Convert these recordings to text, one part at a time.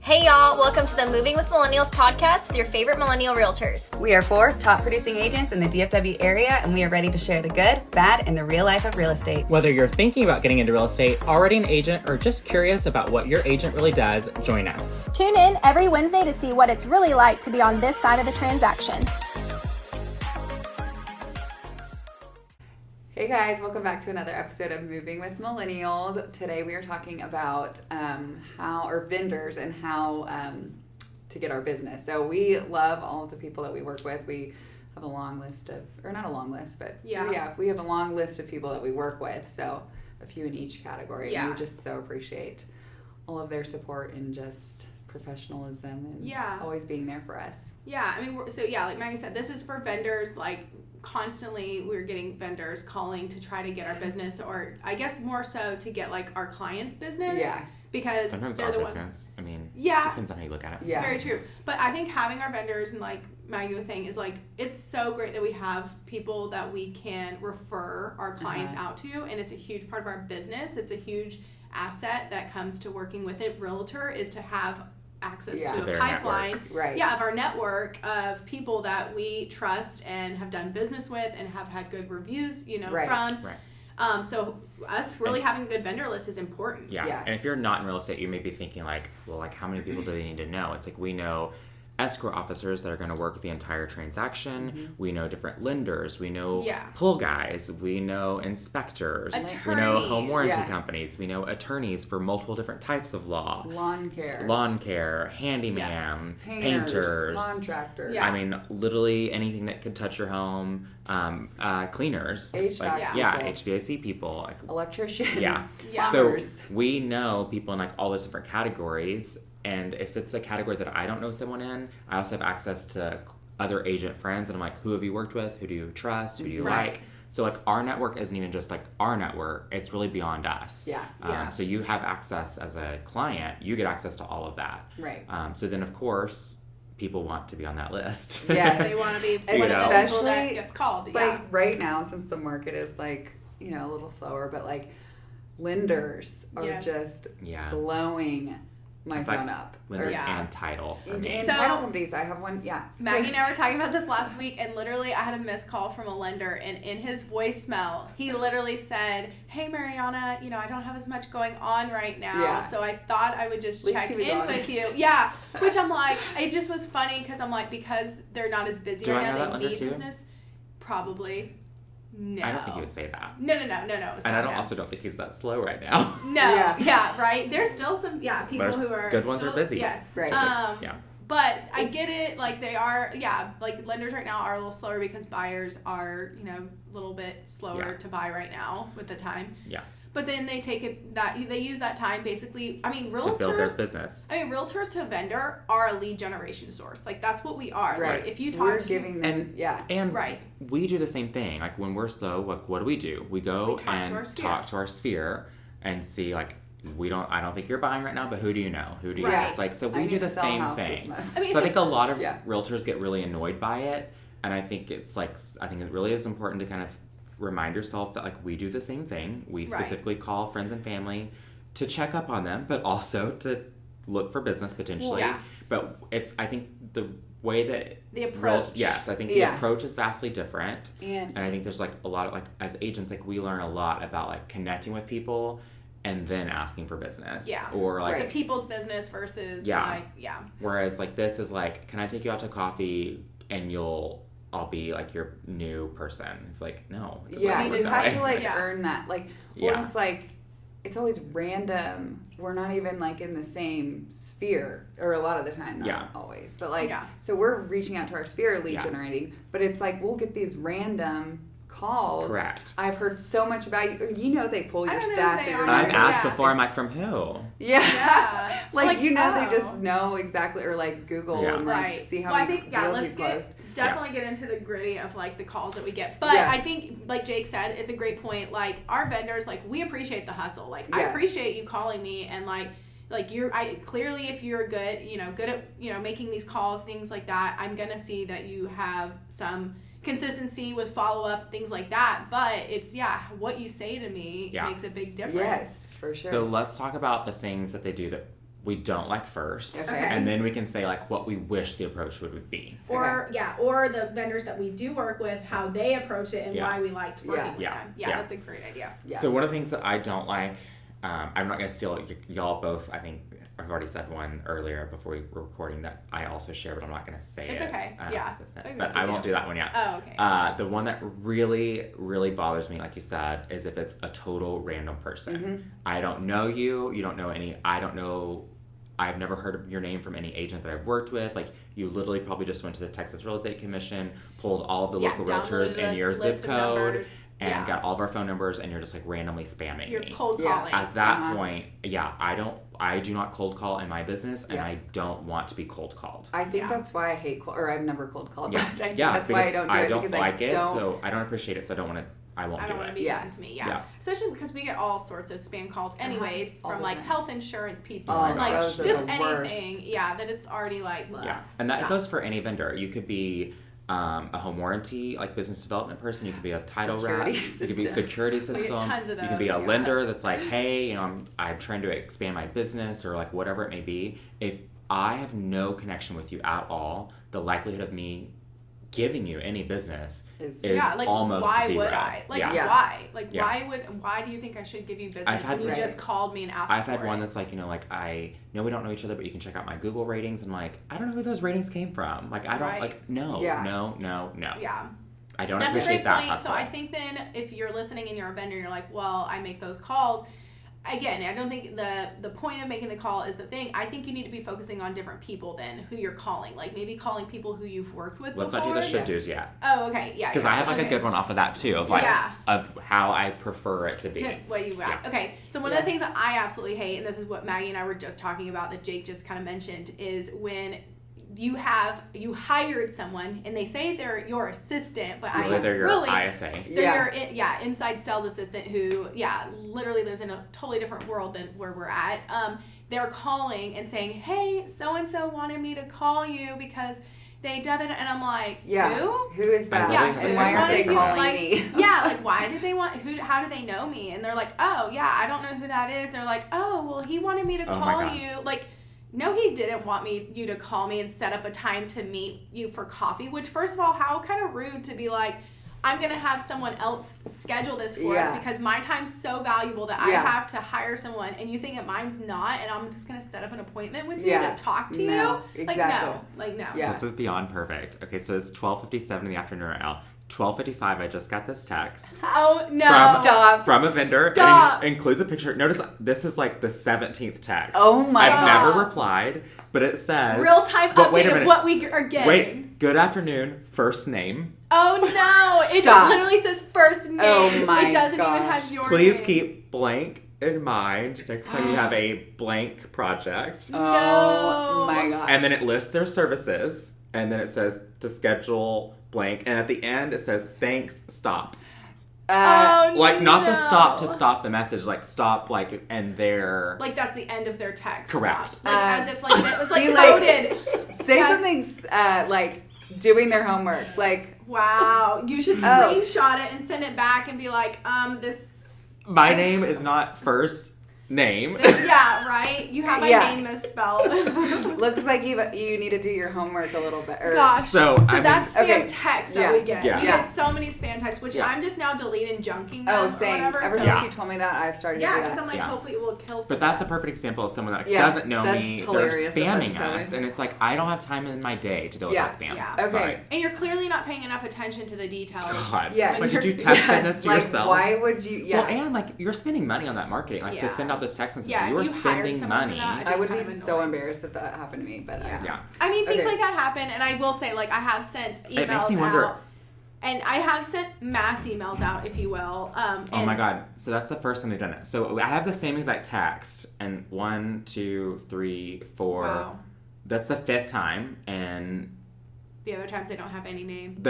Hey y'all, welcome to the Moving with Millennials podcast with your favorite millennial realtors. We are 4 top producing agents in the DFW area, and we are ready to share the good, bad, and the real life of real estate. Whether you're thinking about getting into real estate, already an agent, or just curious about what your agent really does, join us. Tune in every Wednesday to see what it's really like to be on this side of the transaction. Hey guys, welcome back to another episode of Moving with Millennials. Today we are talking about vendors and how to get our business. So we love all of the people that we work with. We have a long list of, or not a long list, but we have a long list of people that we work with. So a few in each category. Yeah. And we just so appreciate all of their support and just professionalism and always being there for us. Yeah, I mean, like Maggie said, this is for vendors. Like, constantly we're getting vendors calling to try to get our business, or I guess more so to get like our clients' business. Yeah. Because sometimes they're our the business, ones. I mean, yeah, depends on how you look at it. Yeah. Very true. But I think having our vendors, and like Maggie was saying, is like, it's so great that we have people that we can refer our clients out to, and it's a huge part of our business. It's a huge asset that comes to working with a realtor, is to have access to a pipeline of our network of people that we trust and have done business with and have had good reviews, from. Right. So us really having a good vendor list is important. Yeah. And if you're not in real estate, you may be thinking like, well, like how many people do they need to know? It's like we know escrow officers that are going to work the entire transaction. Mm-hmm. We know different lenders. We know pull guys. We know inspectors. Attorneys. We know home warranty companies. We know attorneys for multiple different types of law. Lawn care, handyman, painters, contractors. I mean, literally anything that could touch your home. Cleaners. HVAC HVAC people. Like, electricians. Yeah. Plumbers. So we know people in like all those different categories. And if it's a category that I don't know someone in, I also have access to other agent friends. And I'm like, who have you worked with? Who do you trust? Who do you like? So like our network isn't even just like our network. It's really beyond us. So you have access as a client. You get access to all of that. Right. So then, of course, people want to be on that list. Yes. They want to be one of the people that gets called. Like right now, since the market is like, a little slower, but like lenders are just blowing my phone up. Lenders and title. And title companies. I have one, Maggie and I were talking about this last week, and literally I had a missed call from a lender, and in his voicemail, he literally said, hey, Mariana, I don't have as much going on right now, so I thought I would just check in with you. Yeah, which I'm like, it just was funny, because I'm like, because they're not as busy right now, they need business. Probably. No. I don't think he would say that. No. And I also don't think he's that slow right now. No. Right. There's still some people who are good ones are busy. Yes. Right. But I get it. Like they are. Yeah. Like lenders right now are a little slower because buyers are a little bit slower to buy right now with the time. Yeah. But then they they use that time basically. I mean, realtors to build their business. I mean, realtors to a vendor are a lead generation source. Like that's what we are. Right. Like if you we're giving them and we do the same thing. Like when we're slow, what do? We go talk to our sphere and see like I don't think you're buying right now, but who do you know? Who do you know? It's like so we do the same thing. I think a lot of realtors get really annoyed by it, and I think it's like I think it really is important to kind of remind yourself that like we do the same thing. We specifically call friends and family to check up on them, but also to look for business potentially. But I think the way that the approach. I think the approach is vastly different. And I think there's like a lot of like as agents, like we learn a lot about like connecting with people and then asking for business. Yeah. Or like it's a people's business versus Whereas like this is like, can I take you out to coffee and I'll be like your new person. It's like, no. You have to like earn that. Like, it's like, it's always random. We're not even like in the same sphere, or a lot of the time, not always. But like, so we're reaching out to our sphere lead generating, but it's like, we'll get these random calls. Correct. I've heard so much about you. They pull your stats. I've asked before. I'm like, from who? Yeah. Like they just know exactly, or like Google and like see how many deals you've closed. Definitely get into the gritty of like the calls that we get. But I think, like Jake said, it's a great point. Like our vendors, like we appreciate the hustle. Like I appreciate you calling me and like clearly if you're good at making these calls, things like that, I'm gonna see that you have some consistency with follow-up, things like that. But it's what you say to me makes a big difference. Yes, for sure. So let's talk about the things that they do that we don't like first. Okay. And then we can say like what we wish the approach would be. Or or the vendors that we do work with, how they approach it and why we liked working with them. Yeah, that's a great idea. Yeah. So one of the things that I don't like, I'm not going to steal y'all both, I think I've already said one earlier before we were recording that I also share, but I'm not going to say it's it. It's okay. But I won't do that one yet. Oh, okay. The one that really, really bothers me, like you said, is if it's a total random person. Mm-hmm. I don't know you. You don't know any. I don't know. I've never heard of your name from any agent that I've worked with. Like, you literally probably just went to the Texas Real Estate Commission, pulled all of the local realtors in your zip code, and got all of our phone numbers, and you're just like randomly spamming me. You're cold calling. At that point, I do not cold call in my business, and I don't want to be cold called. I think that's why I hate or I've never cold called. Yeah, that's why I don't do it. Because like it, so I don't appreciate it, so I don't want to. I don't want to be done to me. Yeah. Especially because we get all sorts of spam calls anyways from like health insurance people and like just anything. Worst. Yeah, that it's already like and that goes for any vendor. You could be a home warranty, like business development person. You could be a title rep. You could be a security system. Tons of those, you could be a lender that's like, hey, I'm trying to expand my business, or like whatever it may be. If I have no connection with you at all, the likelihood of me giving you any business is like, almost why zero. Would I? Like, why? Like, why do you think I should give you business when you just called me and asked for it? I've had one that's like, like, I know we don't know each other, but you can check out my Google ratings, and like, I don't know who those ratings came from. Like, I don't, like, no. Yeah. I don't That's appreciate a great that point. hustle. So I think then if you're listening and you're a vendor and you're like, well, I make those calls. Again, I don't think the point of making the call is the thing. I think you need to be focusing on different people than who you're calling. Like maybe calling people who you've worked with Let's before. not do the should-dos yet. Oh, okay. Yeah. Because I have like a good one off of that too, of like of how I prefer it to be. What you got. Okay. So one of the things that I absolutely hate, and this is what Maggie and I were just talking about that Jake just kind of mentioned, is when you hired someone and they say they're your assistant, but they're your ISA. They're your inside sales assistant who literally lives in a totally different world than where we're at. They're calling and saying, hey, so and so wanted me to call you because they and I'm like, who is that? And why are they calling me? Like why did they want how do they know me? And they're like, oh yeah, I don't know who that is. They're like, oh well, he wanted me to call you. Like, no, he didn't want you to call me and set up a time to meet you for coffee, which, first of all, how kind of rude to be like, I'm going to have someone else schedule this for us because my time's so valuable that I have to hire someone, and you think that mine's not, and I'm just going to set up an appointment with you to talk to you? Exactly. Like, no. Yeah. This is beyond perfect. Okay, so it's 12:57 in the afternoon right now. 12:55, I just got this text. Oh, no. From a vendor. Stop. And it includes a picture. Notice this is like the 17th text. Oh my God. I've never replied, but it says... Real-time update of what we are getting. Wait, good afternoon, first name. Oh, no. It literally says first name. Oh, my It doesn't even have your Please name. keep blank in mind next time you have a blank project. Oh, my gosh. And then it lists their services, and then it says to schedule... blank, and at the end it says thanks, stop. Like not the stop to stop the message, like stop, like, and they're like that's the end of their text. Correct. Stop. Like as if like it was like coded. Say something like doing their homework. Like wow, you should screenshot it and send it back and be like, this. My name is not first name. Yeah, right? You have my name misspelled. Looks like you need to do your homework a little bit. Gosh. So that's spam text that we get. Yeah. We get so many spam texts, which I'm just now deleting junking them. Oh, same. Or whatever. Ever since you told me that, I've started to do that. Yeah, because I'm like, hopefully it will kill someone. But that's a perfect example of someone that doesn't know me. They're spamming us. And it's like, I don't have time in my day to deal with that spam. Yeah. Okay. Sorry. And you're clearly not paying enough attention to the details. God. Yeah. Like, did you text send this to yourself? Why would you? Yeah. Well, and like, you're spending money on that marketing. Like, to send out this text message. Yeah. You're spending money. I would be so embarrassed if that happened to me, but I mean, things like that happen, and I will say, like, I have sent emails out, and I have sent mass emails out, if you will. Oh my God! So that's the first time they've done it. So I have the same exact text, and 1, 2, 3, 4. Wow. That's the 5th time, and the other times they don't have any name.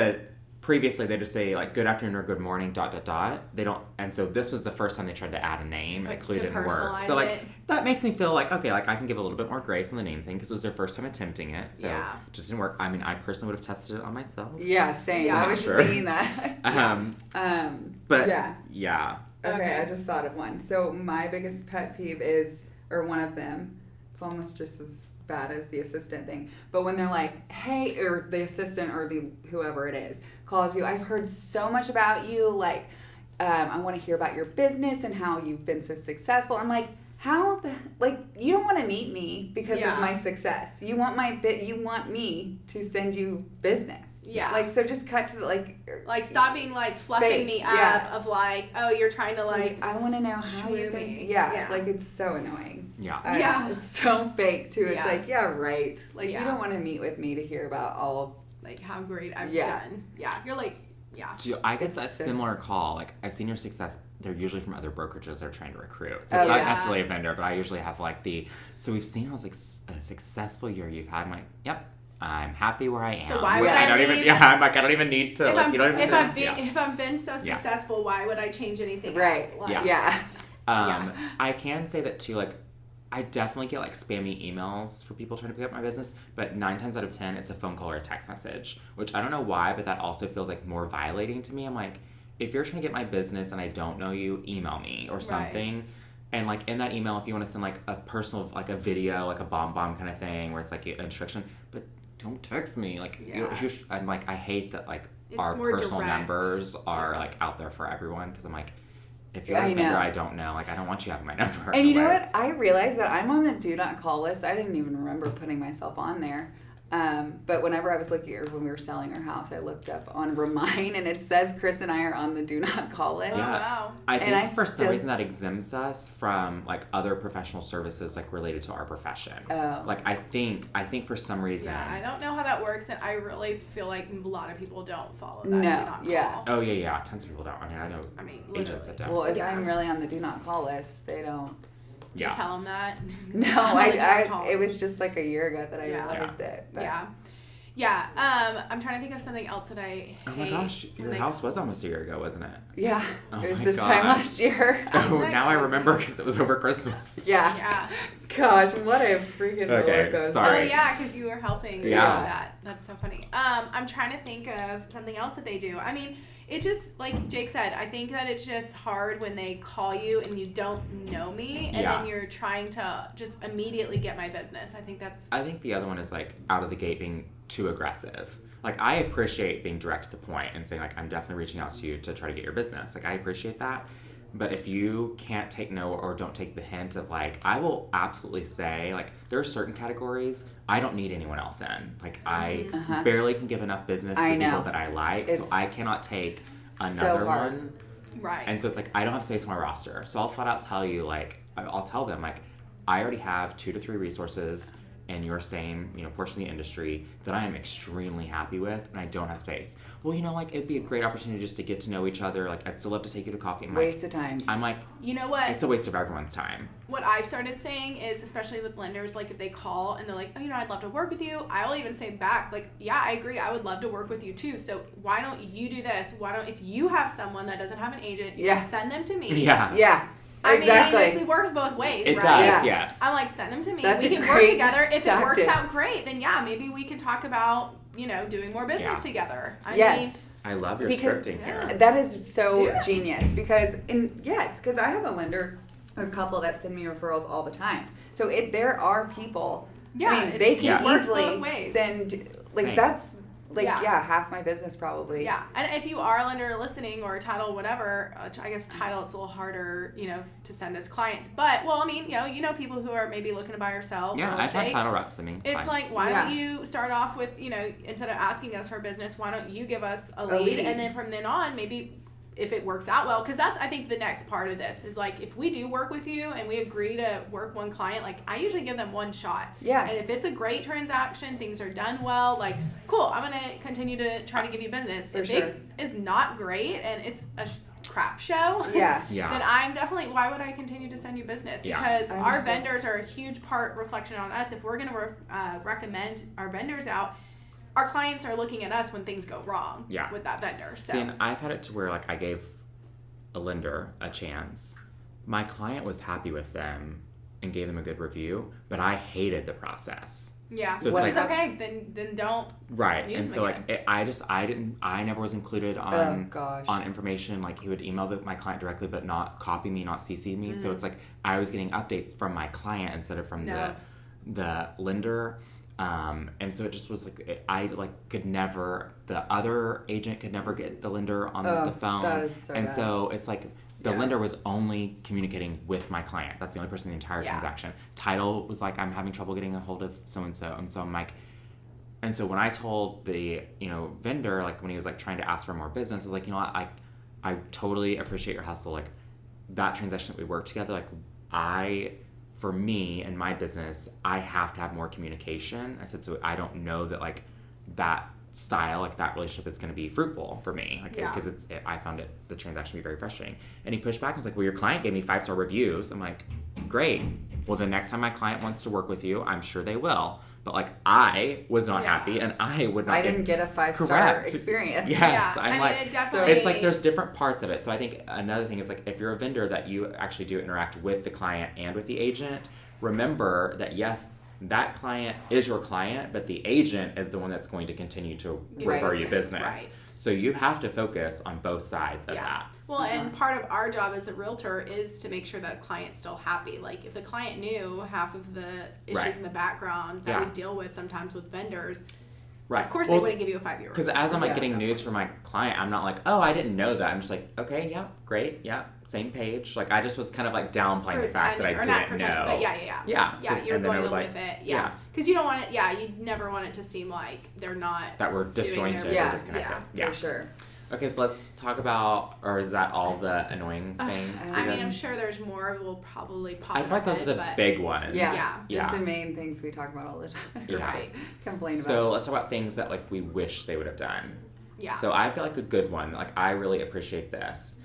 Previously they just say like good afternoon or good morning ... They don't, and so this was the first time they tried to add a name. It clearly didn't work. So like that makes me feel like okay, like I can give a little bit more grace on the name thing because it was their first time attempting it. So it just didn't work. I mean, I personally would have tested it on myself. Yeah, same. I was just thinking that. But yeah. Okay, I just thought of one. So my biggest pet peeve is, or one of them, it's almost just as bad as the assistant thing. But when they're like, hey, or the assistant or the whoever it is calls you, I've heard so much about you, like, I want to hear about your business and how you've been so successful. I'm like, you don't want to meet me because of my success. You want you want me to send you business. Yeah. Like, so just cut to the, like stop being, like, fluffing fake, me up of, like, oh, you're trying to, like I want to know how you've been. Yeah. Like, it's so annoying. Yeah. It's so fake, too. It's Yeah. like, yeah, right. Like, you don't want to meet with me to hear about all of, like, how great I've done. Yeah. You're like, yeah. I get that similar call. Like, I've seen your success. They're usually from other brokerages they're trying to recruit. So it's not necessarily a vendor, but I usually have, like, so we've seen how a successful year you've had. I'm like, yep. I'm happy where I am. So why would I leave? I'm like, I don't even need to. If I've been so successful, why would I change anything? Right. Like, I can say that too. Like, I definitely get like spammy emails for people trying to pick up my business, but 9 times out of 10, it's a phone call or a text message, which I don't know why, but that also feels like more violating to me. I'm like, if you're trying to get my business and I don't know you, email me or something. Right. And like in that email, if you want to send like a personal, like a video, like a bomb kind of thing, where it's like an instruction, but don't text me. Like, I'm like, I hate that like it's our personal numbers are like out there for everyone, because I'm like, if you're a vendor I don't know, like, I don't want you having my number. And you know what? I realized that I'm on the do not call list. I didn't even remember putting myself on there. But whenever I was looking, or when we were selling our house, I looked up on Remind, and it says Chris and I are on the do not call list. Yeah. Oh, wow. I think for some reason that exempts us from like other professional services like related to our profession. Oh. Like I think for some reason. Yeah, I don't know how that works, and I really feel like a lot of people don't follow that do not call. Oh yeah. Tons of people don't. I know agents that don't. Well, if I'm really on the do not call list, they don't. Do you tell them that? No, it was just like a year ago that I realized it. But. Yeah. I'm trying to think of something else that I hate. Oh my gosh, your house was almost a year ago, wasn't it? Yeah. Oh it was this time last year. Oh, now I remember because it was over Christmas. Yeah. Gosh, what a freaking roller coaster. Sorry. Oh yeah, because you were helping with that. That's so funny. I'm trying to think of something else that they do. I mean, it's just like Jake said, I think that it's just hard when they call you and you don't know me, and then you're trying to just immediately get my business. I think the other one is like out of the gate being too aggressive. Like, I appreciate being direct to the point and saying like, I'm definitely reaching out to you to try to get your business. Like, I appreciate that. But if you can't take no or don't take the hint of like, I will absolutely say like, there are certain categories I don't need anyone else in. Like, I barely can give enough business to people that I like, so I cannot take another one. Right. And so it's like, I don't have space on my roster. So I'll flat out tell you, like, I'll tell them like, I already have 2 to 3 resources in your same, portion of the industry that I am extremely happy with, and I don't have space. Well, like, it'd be a great opportunity just to get to know each other. Like, I'd still love to take you to coffee. Waste of time. I'm like, you know what? It's a waste of everyone's time. What I've started saying is, especially with lenders, like, if they call and they're like, oh, I'd love to work with you, I'll even say back, like, yeah, I agree, I would love to work with you too. So why don't you do this? If you have someone that doesn't have an agent, you can send them to me. Yeah. I mean, this works both ways, it right? It does, yes. I'm like, send them to me. That's we can work together. If it works out great, then maybe we can talk about, doing more business together. I mean, I love your scripting here. That is so genius because I have a lender, a couple that send me referrals all the time. So there are people. Yeah, I mean, they can easily send Same. that's. Half my business probably. Yeah, and if you are a lender listening or title, whatever, I guess title, it's a little harder, to send as clients. But, people who are maybe looking to buy or sell. Yeah, I've had title reps. It's like, why don't you start off with, instead of asking us for business, why don't you give us a lead? And then from then on, maybe if it works out well, because that's, I think, the next part of this is like, if we do work with you and we agree to work one client, like, I usually give them one shot. Yeah. And if it's a great transaction, things are done well, like, cool, I'm going to continue to try to give you business. If it is not great and it's a crap show, then I'm definitely, why would I continue to send you business? Because our vendors are a huge reflection on us. If we're going to recommend our vendors out, our clients are looking at us when things go wrong with that vendor. So. See, and I've had it to where, like, I gave a lender a chance. My client was happy with them and gave them a good review, but I hated the process. Yeah, so which is okay. Then don't. Right, and so I never was included on information. Like, he would email my client directly, but not copy me, not CC me. So it's like I was getting updates from my client instead of from the lender. And so it just was like, I could never, the other agent could never get the lender on the phone. That is so bad. So it's like the lender was only communicating with my client. That's the only person in the entire transaction. Title was like, I'm having trouble getting a hold of so-and-so. And so I'm like, and so when I told the, vendor, like when he was like trying to ask for more business, I was like, you know what, I totally appreciate your hustle. Like that transaction that we worked together, like for me and my business, I have to have more communication. I said, so I don't know that like that style, like that relationship is going to be fruitful for me. Like, because I found the transaction to be very frustrating. And he pushed back and was like, well, your client gave me 5-star reviews. I'm like, great. Well, the next time my client wants to work with you, I'm sure they will. But like I was not happy, and I would not. I didn't get a 5-star experience. Yes, I'm like, it definitely. It's like there's different parts of it. So I think another thing is like if you're a vendor that you actually do interact with the client and with the agent, remember that yes, that client is your client, but the agent is the one that's going to continue to refer you business. Right. So you have to focus on both sides of that. Well, and part of our job as a realtor is to make sure that the client's still happy. Like if the client knew half of the issues in the background that we deal with sometimes with vendors, of course they wouldn't give you a 5-year. Because as I'm like getting news from my client, I'm not like, oh, I didn't know that. I'm just like, okay, yeah, great, yeah, same page. Like I just was kind of like downplaying the fact that I didn't know. But yeah, you're going with it. Yeah. Because you don't want it. Yeah, you never want it to seem like they're not that we're disjointed or disconnected. Yeah, for sure. Okay, so let's talk about, or is that all the annoying things? I mean, I'm sure there's more. We'll probably pop. I feel like those are the big ones. Yeah. Just the main things we talk about all the time. Right. Complain about. So let's talk about things that like we wish they would have done. Yeah. So I've got like a good one. Like I really appreciate this.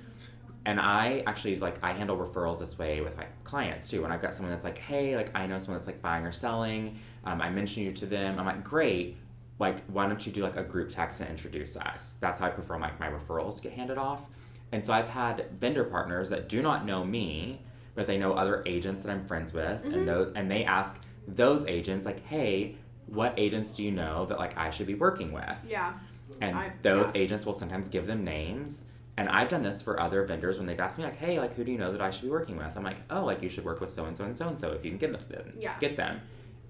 And I actually I handle referrals this way with my clients too. When I've got someone that's like, hey, like I know someone that's like buying or selling. I mention you to them. I'm like, great. Like, why don't you do like a group text and introduce us? That's how I prefer my referrals to get handed off. And so I've had vendor partners that do not know me, but they know other agents that I'm friends with, and they ask those agents like, hey, what agents do you know that like I should be working with? Yeah. And those agents will sometimes give them names. And I've done this for other vendors when they've asked me like, hey, like who do you know that I should be working with? I'm like, oh, like you should work with so and so and so and so if you can get them.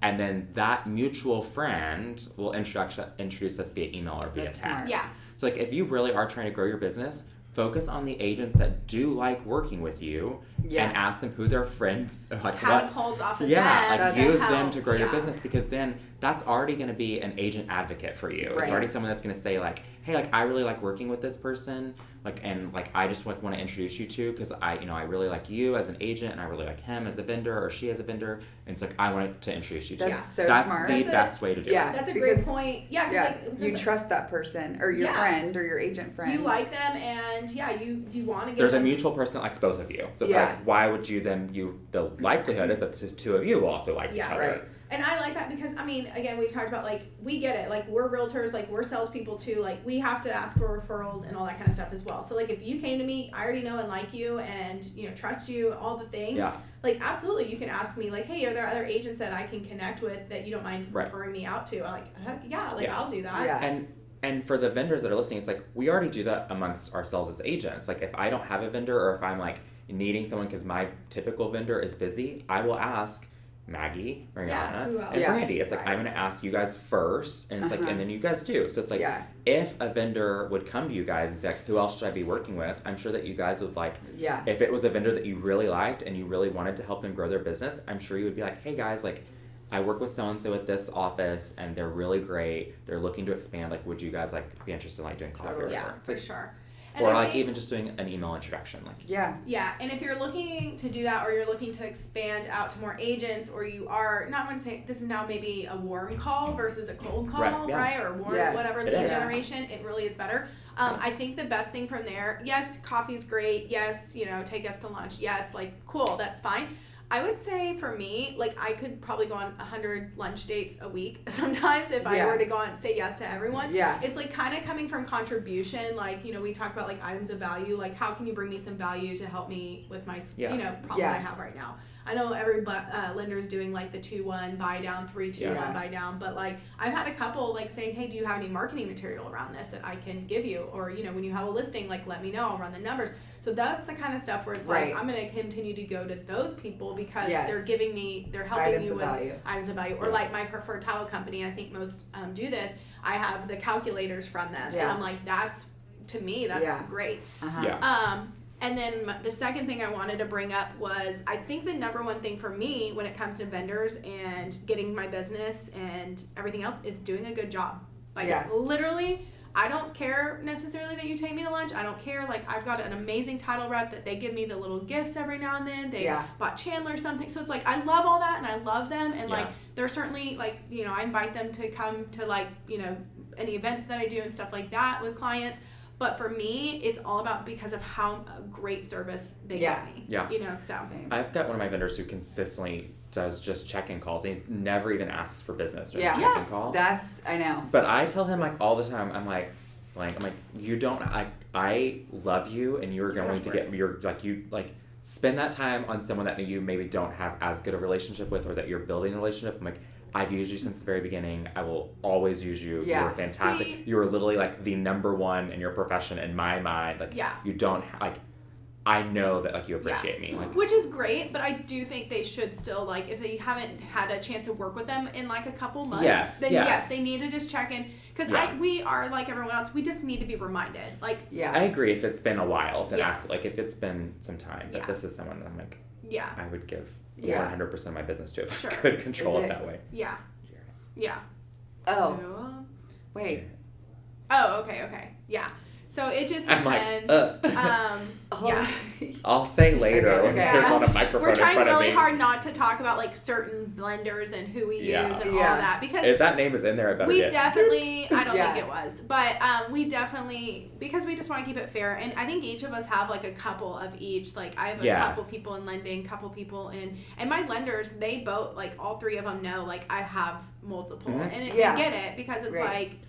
And then that mutual friend will introduce us via email or via text. Smart. Yeah. So like if you really are trying to grow your business, focus on the agents that do like working with you and ask them who their friends like catapult off of them. Like use them to grow your business, because then that's already going to be an agent advocate for you. It's already someone that's going to say like, hey, like I really like working with this person, like, and like I just want to introduce you to, because I really like you as an agent, and I really like him as a vendor or she as a vendor, and it's like I wanted to introduce you to. That's so smart. That's the best way to do it. That's a great point. Yeah, because you trust that person or your friend or your agent friend. You like them, and you want to get. There's a mutual person that likes both of you, so it's like, why would you then? The likelihood is that the two of you will also like each other. Right. And I like that because, I mean, again, we've talked about, like, we get it. Like, we're realtors. Like, we're salespeople, too. Like, we have to ask for referrals and all that kind of stuff as well. So, like, if you came to me, I already know and like you and, trust you, all the things. Yeah. Like, absolutely, you can ask me, like, hey, are there other agents that I can connect with that you don't mind referring me out to? I'm like, heck yeah, I'll do that. Yeah. And for the vendors that are listening, it's like, we already do that amongst ourselves as agents. Like, if I don't have a vendor, or if I'm, like, needing someone because my typical vendor is busy, I will ask Maggie, Mariana, and Brandie. It's like, I'm going to ask you guys first, and it's like, and then you guys do. So it's like, if a vendor would come to you guys and say, like, who else should I be working with? I'm sure that you guys would like, if it was a vendor that you really liked and you really wanted to help them grow their business, I'm sure you would be like, hey guys, like, I work with so-and-so at this office, and they're really great. They're looking to expand. Like, would you guys like be interested in like doing coffee or whatever? Yeah, for sure. And or like even just doing an email introduction. Like Yeah, and if you're looking to do that, or you're looking to expand out to more agents, or you are not going to say this is now maybe a warm call versus a cold call, right? Or warm whatever lead generation, it really is better. I think the best thing from there, yes, coffee's great. Yes, take us to lunch. Yes, like cool, that's fine. I would say for me, like I could probably go on 100 lunch dates a week sometimes if I were to go on and say yes to everyone. Yeah. It's like kind of coming from contribution. Like, we talk about like items of value. Like how can you bring me some value to help me with my, problems I have right now. I know every lender's doing like the 2-1 buy down, 3-2-1 buy down, but like I've had a couple like saying, hey, do you have any marketing material around this that I can give you? Or, when you have a listing, like let me know, I'll run the numbers. So So that's the kind of stuff where it's like, I'm going to continue to go to those people because they're giving me, they're helping items me with value. items of value. Or like my preferred title company, I think most do this, I have the calculators from them. And I'm like, that's, to me, that's great. And then the second thing I wanted to bring up was, I think the number one thing for me when it comes to vendors and getting my business and everything else is doing a good job. Like literally, I don't care necessarily that you take me to lunch. I don't care. Like, I've got an amazing title rep that they give me the little gifts every now and then. They bought Chandler something. So it's like, I love all that and I love them. And like, they're certainly like, you know, I invite them to come to like, you know, any events that I do and stuff like that with clients. But for me, it's all about because of how great service they give me. Yeah. You know, so. I've got one of my vendors who consistently does just check-in calls. He never even asks for business or check-in call. I know. But I tell him like all the time, I'm like, you don't, I love you and you're going to get, spend that time on someone that you maybe don't have as good a relationship with or that you're building a relationship. I'm like, I've used you since the very beginning. I will always use you. Yeah. You're fantastic. You are literally like the number one in your profession in my mind. Like, you don't, I know that like you appreciate me. Like, which is great, but I do think they should still, like, if they haven't had a chance to work with them in like a couple months, then yes, they need to just check in. Because we are like everyone else. We just need to be reminded. Like, I agree. If it's been a while, then absolutely. Like, if it's been some time, but this is someone that I'm like, I would give 100% of my business to if I could control it that way. Yeah. Oh. Wait. Oh, okay. Yeah. So it just depends. I'll say later when there's on a microphone We're trying in front really of me. hard not to talk about like certain blenders and who we use and all that, because if that name is in there, I better get definitely. I don't think it was, but we definitely, because we just want to keep it fair, and I think each of us have like a couple of each. Like, I have a couple people in lending, couple people in, and my lenders, they both, like, all three of them know like I have multiple, and they get it because it's like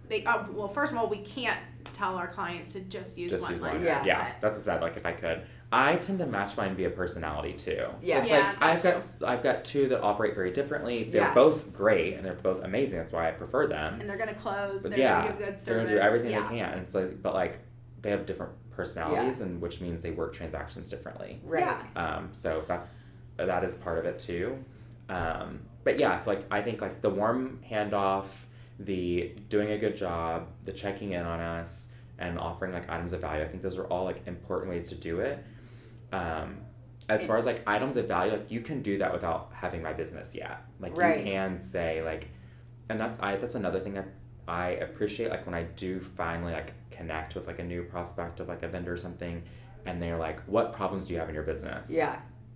they. Well, first of all, we can't tell our clients to just use one lender. Yeah, that's what's sad. Like, if I could, I tend to match mine via personality too. Yeah, so it's I've got two that operate very differently. They're both great and they're both amazing. That's why I prefer them. And they're gonna close. But they're gonna give good service. They're gonna do everything they can. And it's like, but like, they have different personalities, and which means they work transactions differently. Right. So that is part of it too. But yeah, so like, I think like the warm handoff, the doing a good job, the checking in on us, and offering like items of value. I think those are all like important ways to do it. As far as like items of value, like, you can do that without having my business yet. Like, you can say like, and that's another thing I appreciate, like when I do finally like connect with like a new prospect of like a vendor or something, and they're like, what problems do you have in your business?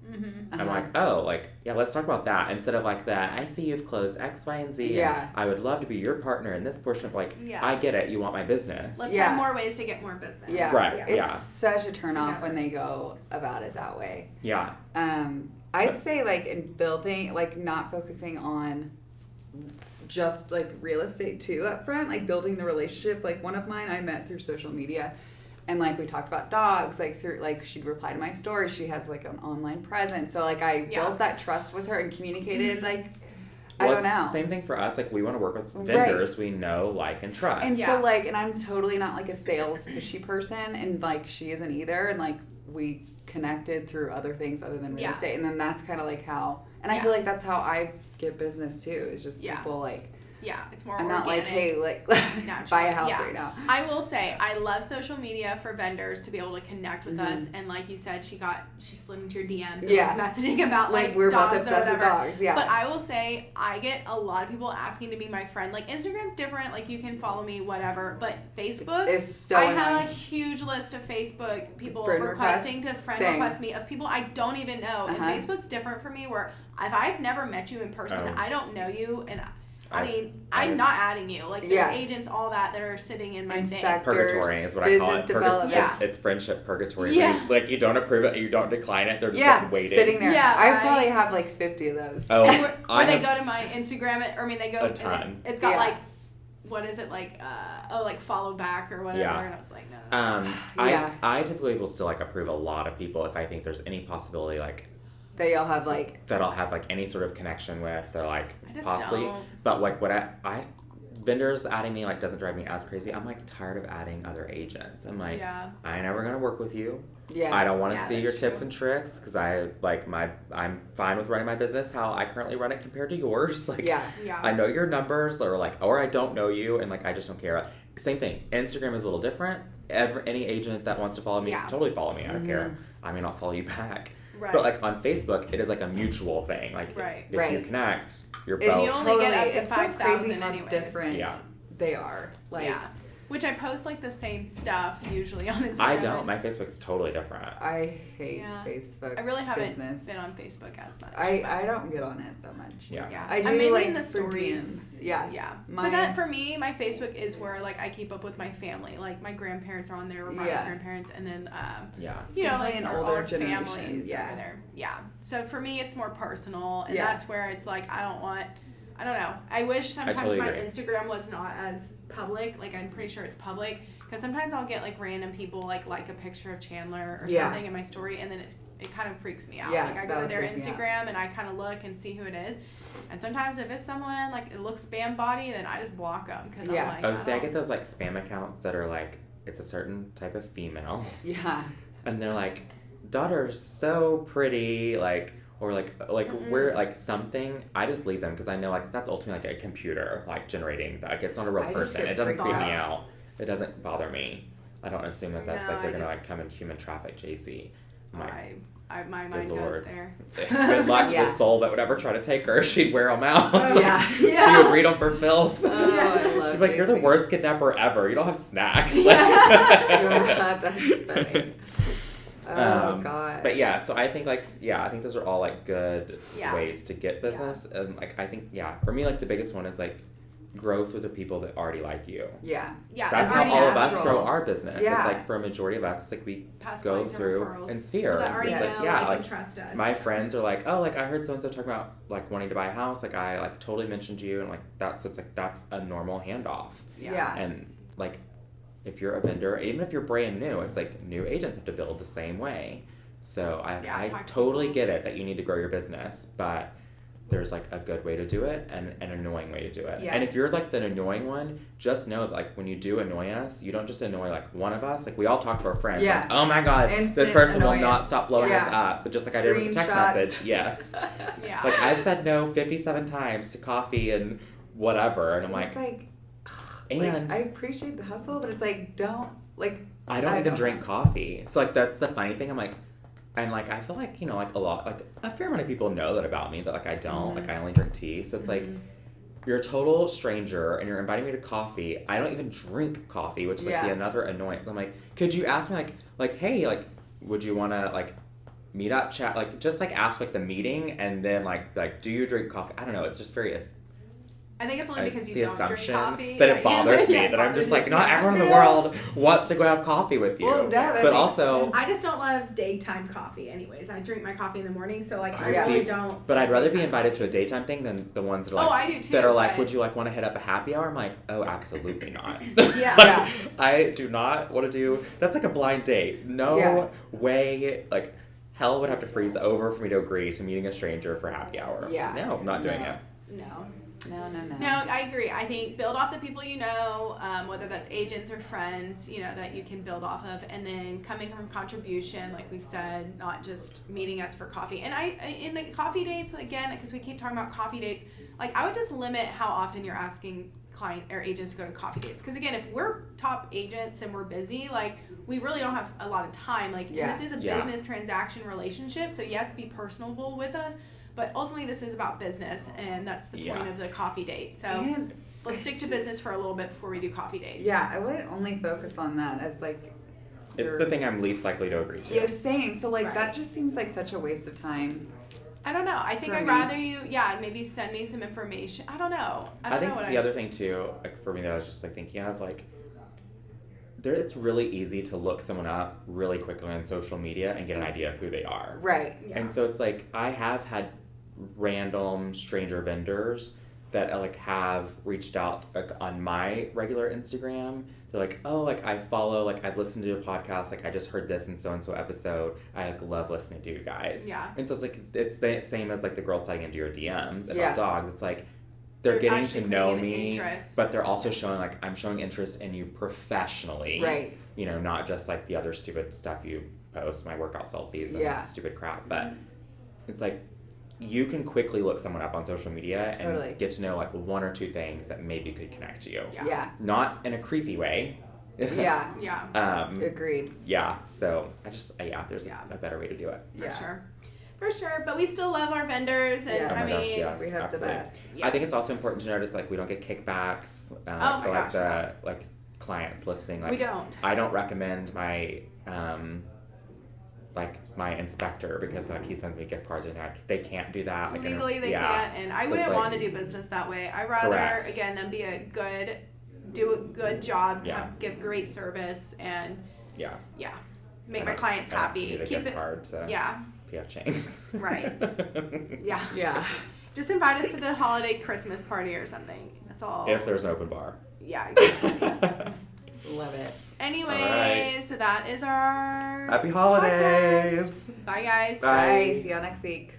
Mm-hmm. I'm like, oh, like, let's talk about that. Instead of like that, I see you've closed X, Y, and Z. And I would love to be your partner in this portion of like, I get it. You want my business. Let's find more ways to get more business. Yeah. Right. It's such a turn off when they go about it that way. Yeah. I'd say like in building, like not focusing on just like real estate too up front, like building the relationship. Like one of mine I met through social media. And, like, we talked about dogs, like, through, like, she'd reply to my stories. She has, like, an online presence. So, like, I built that trust with her and communicated, like, I don't know. Same thing for us. Like, we want to work with vendors we know, like, and trust. And so, like, and I'm totally not, like, a sales pushy person. And, like, she isn't either. And, like, we connected through other things other than real estate. And then that's kind of, like, how, and I feel like that's how I get business, too. It's just people, like, it's more I'm organic. not like, hey, like, buy a house right now. I will say, I love social media for vendors to be able to connect with us. And like you said, she slid into your DMs and was messaging about like we're dogs both obsessed with dogs. But I will say, I get a lot of people asking to be my friend. Like, Instagram's different. Like, you can follow me, whatever. But Facebook, is so I have a huge list of Facebook people requesting to friend request me of people I don't even know. And Facebook's different for me, where if I've never met you in person, I don't know you, and I mean, I'm not adding you. Like, there's agents, all that are sitting in my thing. Purgatory is what I call it. It's friendship purgatory. Yeah. Like, you don't approve it, you don't decline it. They're just like waiting. Sitting there. Yeah, I probably have like 50 of those. Oh, where they go to my Instagram, they go. A ton. It's got like, what is it, like, like follow back or whatever. And I was like, no. I typically will still like approve a lot of people if I think there's any possibility like that I'll have like any sort of connection with, or like possibly don't. But like what I vendors adding me like doesn't drive me as crazy. I'm like tired of adding other agents. I'm like, I ain't ever gonna work with you. Yeah. I don't want to see your tips and tricks because I'm fine with running my business how I currently run it compared to yours. Like, I know your numbers or I don't know you and like I just don't care. Same thing. Instagram is a little different. Any agent that wants to follow me, totally follow me. I don't care. I may not follow you back. Right. But like on Facebook, it is like a mutual thing. Like if you connect, you're both. You only get up to 5,000 anyways. Different they are. Like, which I post like the same stuff usually on Instagram. I don't. My Facebook's totally different. I hate Facebook. I really haven't been on Facebook as much. I don't get on it that much. Yeah. I do I'm mainly like in the stories. Yes. Yeah. But that for me, my Facebook is where like I keep up with my family. Like my grandparents are on there, or my grandparents, and then you know, like an older families over there. Yeah. So for me, it's more personal, and that's where it's like I don't know. I wish sometimes my Instagram was not as public. Like, I'm pretty sure it's public. Because sometimes I'll get, like, random people, like a picture of Chandler or something in my story. And then it kind of freaks me out. Yeah, like, I go to their Instagram and I kind of look and see who it is. And sometimes if it's someone, like, it looks spam body, then I just block them. Because I'm like, I get those, like, spam accounts that are, like, it's a certain type of female. Yeah. And they're like, daughter's so pretty, like... Or like we're like something. I just leave them because I know like that's ultimately like a computer like generating. Like it's not a real person. It doesn't creep me out. It doesn't bother me. I don't assume that they're gonna like come and human traffic Jay-Z. My mind goes there. Good luck to the soul that would ever try to take her. She'd wear them out. She would read them for filth. She'd be like, "You're the worst kidnapper ever. You don't have snacks." That's funny. Oh God. But yeah, so I think I think those are all like good ways to get business. And like I think for me like the biggest one is like growth with the people that already like you. Yeah. That's how all of us grow our business. It's like for a majority of us, it's like we go through and sphere. That already know, like trust us. My friends are like, oh, like I heard so and so talking about like wanting to buy a house. Like I like totally mentioned you, and like that's a normal handoff. Yeah. And like. If you're a vendor, even if you're brand new, it's like new agents have to build the same way. So I totally get it that you need to grow your business, but there's like a good way to do it and an annoying way to do it. Yes. And if you're like the annoying one, just know that like when you do annoy us, you don't just annoy like one of us. Like we all talk to our friends. Yeah. Like, oh my God, this person will not stop blowing us up. But just like I did with the text message. Yes. Like I've said no 57 times to coffee and whatever. And I'm like and I appreciate the hustle, but it's like I don't even drink coffee. So like that's the funny thing. I'm like, and like I feel like like a fair amount of people know that about me that like I don't like I only drink tea. So it's like you're a total stranger and you're inviting me to coffee. I don't even drink coffee, which is like another annoyance. I'm like, could you ask me like hey like would you want to like meet up chat like just like ask like the meeting and then like do you drink coffee? I don't know. It's just very. I think it's only because you don't drink coffee. That it bothers me that I'm just like, not everyone in the world wants to go have coffee with you. Well, but also... I just don't love daytime coffee anyways. I drink my coffee in the morning, so like I really don't... But I'd rather be invited to a daytime thing than the ones that are like... Oh, I do too. That are like, would you like want to hit up a happy hour? I'm like, oh, absolutely not. I do not want to do... That's like a blind date. No way... Like, hell would have to freeze over for me to agree to meeting a stranger for happy hour. Yeah. No, I'm not doing it. No. No, I agree. I think build off the people you know, whether that's agents or friends, that you can build off of, and then coming from contribution, like we said, not just meeting us for coffee. And in the coffee dates, again, because we keep talking about coffee dates, like I would just limit how often you're asking client or agents to go to coffee dates. Because again, if we're top agents and we're busy, like we really don't have a lot of time. Like this is a business transaction relationship, so yes, be personable with us. But ultimately, this is about business, and that's the point of the coffee date. So let's stick to business for a little bit before we do coffee dates. Yeah, I wouldn't only focus on that as like... It's the thing I'm least likely to agree to. Yeah, same. So like that just seems like such a waste of time. I don't know. I think I'd rather you, maybe send me some information. I don't know. I think the other thing too, like for me that I was just like thinking of, like, it's really easy to look someone up really quickly on social media and get an idea of who they are. Right. Yeah. And so it's like I have had random stranger vendors that like have reached out like on my regular Instagram. They're like, oh, like I follow, like I've listened to your podcast, like I just heard this and so episode. I like love listening to you guys. Yeah. And so it's like it's the same as like the girls sliding into your DMs about dogs. It's like they're getting to know me, but they're also showing like I'm showing interest in you professionally. Right. Not just like the other stupid stuff you post my workout selfies and stupid crap, but it's like you can quickly look someone up on social media and get to know like one or two things that maybe could connect you. Yeah. Not in a creepy way. Yeah. Agreed. Yeah. So I just there's a better way to do it. For sure, but we still love our vendors, and I mean, yes, we have the best. I think it's also important to notice like we don't get kickbacks for like clients listening. Like, we don't. I don't recommend my my inspector because like he sends me gift cards and they can't do that. Like, legally they can't, and I wouldn't want to do business that way. I rather again them do a good job, give great service, and make my clients happy. Keep it card to PF Chang's. Right. Yeah. Just invite us to the holiday Christmas party or something. That's all. If there's an open bar. Yeah, exactly. Love it. Anyways, so that is our Happy holidays. podcast. Bye, guys. Bye. See y'all next week.